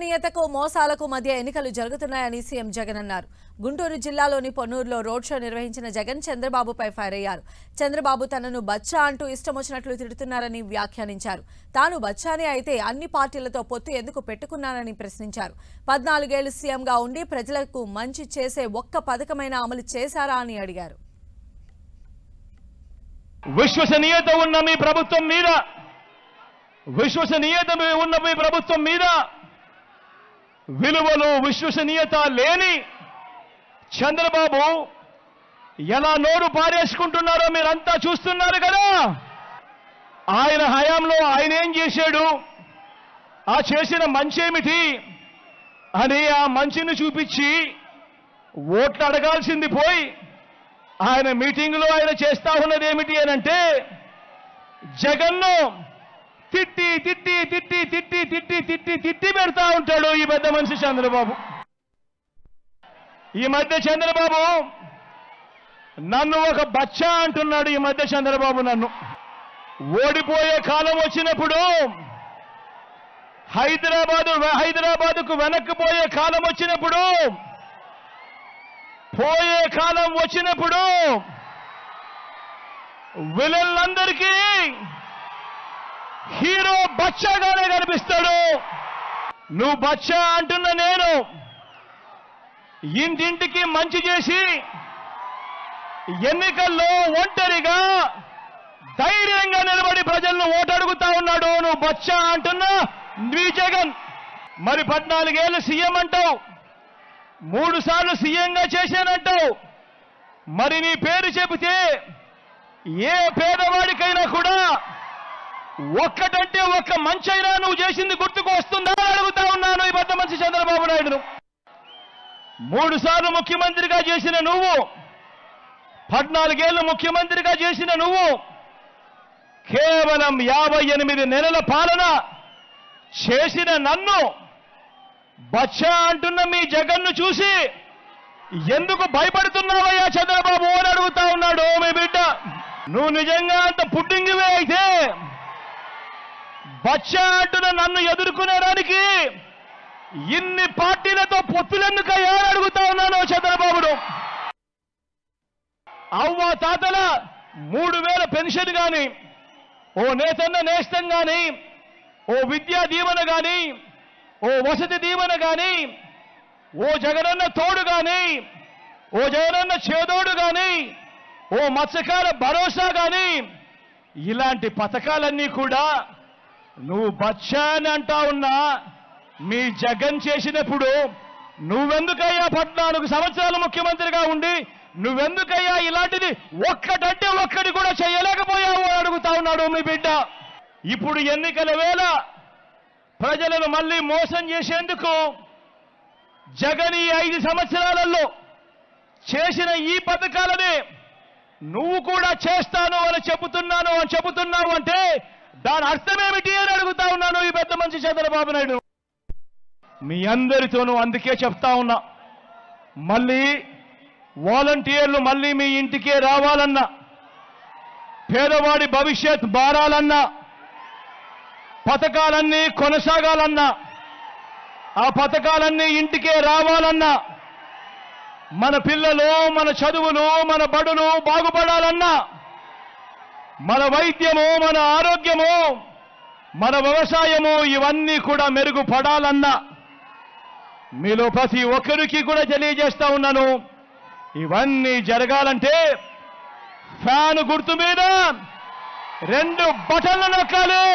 నియతకు మోసాలకు మధ్య ఎన్నికలు జరుగుతున్నాయని సీఎం జగన్ అన్నారు. గుంటూరు జిల్లాలోని పొన్నూరులో రోడ్ షో నిర్వహించిన జగన్ చంద్రబాబుపై ఫైర్ అయ్యారు. చంద్రబాబు తనను బచ్చా అంటూ ఇష్టం వచ్చినట్లు తిడుతున్నారని వ్యాఖ్యానించారు. తాను బచ్చానే అయితే అన్ని పార్టీలతో పొత్తు ఎందుకు పెట్టుకున్నానని ప్రశ్నించారు. 14 ఏళ్లు సీఎంగా ఉండి ప్రజలకు మంచి చేసే ఒక్క పథకమైన అమలు చేశారా అని అడిగారు. విశ్వసనీయత ఉన్న మీ ప్రభుత్వం మీద విలువలు విశ్వసనీయత లేని చంద్రబాబు ఎలా నోరు పారేసుకుంటున్నారో మీరంతా చూస్తున్నారు కదా. ఆయన హయాంలో ఆయన ఏం చేశాడు, ఆ చేసిన మంచేమిటి అని ఆ మంచిని చూపించి ఓట్లు అడగాల్సింది పోయి ఆయన మీటింగులో ఆయన చేస్తా ఉన్నది ఏమిటి అనంటే జగన్ను తిట్టి తిట్టి తిట్టి తిట్టి తిట్టి తిట్టి తిట్టి పెడతా ఉంటాడు ఈ పెద్ద మనిషి చంద్రబాబు. ఈ మధ్య చంద్రబాబు నన్ను ఒక బచ్చా అంటున్నాడు. ఈ మధ్య చంద్రబాబు నన్ను ఓడిపోయే కాలం వచ్చినప్పుడు హైదరాబాదుకు వెనక్కిపోయే కాలం వచ్చినప్పుడు విలన్లందరికీ హీరో బచ్చాగానే కనిపిస్తాడు. నువ్వు బచ్చా అంటున్న నేను ఇంటింటికి మంచి చేసి ఎన్నికల్లో ఒంటరిగా ధైర్యంగా నిలబడి ప్రజలను ఓటడుగుతా ఉన్నాడు. నువ్వు బచ్చా అంటున్నా నీ జగన్. మరి 14 ఏళ్ళు సీఎం అంటావు, 3 సార్లు సీఎంగా చేశానంటావు. మరి నీ పేరు చెబితే ఏ పేదవాడికైనా కూడా ఒక్కటంటే ఒక్క మంచైనా నువ్వు చేసింది గుర్తుకు వస్తుందా అడుగుతా ఉన్నాను ఈ పెద్ద మనిషి చంద్రబాబు నాయుడును. 3 సార్లు ముఖ్యమంత్రిగా చేసిన నువ్వు, 14 ఏళ్ళు ముఖ్యమంత్రిగా చేసిన నువ్వు, కేవలం 58 నెలల పాలన చేసిన నన్ను బచ్చా అంటున్న మీ జగన్ను చూసి ఎందుకు భయపడుతున్నావయ్యా చంద్రబాబు అని అడుగుతా ఉన్నాడు మీ బిడ్డ. నువ్వు నిజంగా అంత పుట్టింగివే అయితే బచ్చా అంటున్న నన్ను ఎదుర్కొనేదానికి ఇన్ని పార్టీలతో పొత్తులెందుకయ్యా అని అడుగుతా ఉన్నాను చంద్రబాబును. అవ్వ తాతల 3000 పెన్షన్ గాని, ఓ నేతన్న నేస్తం గాని, ఓ విద్యా దీవెన గాని, ఓ వసతి దీవెన గాని, ఓ జగనన్న తోడు గాని, ఓ జగనన్న చేదోడు గాని, ఓ మత్స్యకార భరోసా గాని, ఇలాంటి పథకాలన్నీ కూడా నువ్వు బచ్చా అని అంటా ఉన్నా మీ జగన్ చేసినప్పుడు నువ్వెందుకయ్యా 14 సంవత్సరాలు ముఖ్యమంత్రిగా ఉండి నువ్వెందుకయ్యా ఇలాంటిది ఒక్కటంటే ఒక్కటి కూడా చేయలేకపోయావు అని అడుగుతా ఉన్నాడు మీ బిడ్డ. ఇప్పుడు ఎన్నికల వేళ ప్రజలను మళ్ళీ మోసం చేసేందుకు జగన్ ఈ 5 సంవత్సరాలలో చేసిన ఈ పథకాలని నువ్వు కూడా చేస్తాను అని చెబుతున్నావు అంటే దాని అర్థమేమిటి అని అడుగుతా ఉన్నాను ఈ పెద్ద మనిషి చంద్రబాబు నాయుడు. మీ అందరితోనూ అందుకే చెప్తా ఉన్నా, మళ్ళీ వాలంటీర్లు మళ్ళీ మీ ఇంటికే రావాలన్నా, పేదవాడి భవిష్యత్ మారాలన్నా, పథకాలన్నీ కొనసాగాలన్నా, ఆ పథకాలన్నీ ఇంటికే రావాలన్నా, మన పిల్లలు, మన చదువులు, మన బడులు బాగుపడాలన్నా, మన వైద్యము, మన ఆరోగ్యము, మన వ్యవసాయము ఇవన్నీ కూడా మెరుగుపడాలన్నా మీలో ప్రతి ఒక్కరికి కూడా తెలియజేస్తా ఉన్నాను, ఇవన్నీ జరగాలంటే ఫ్యాన్ గుర్తు మీద 2 బటన్లు నొక్కాలి.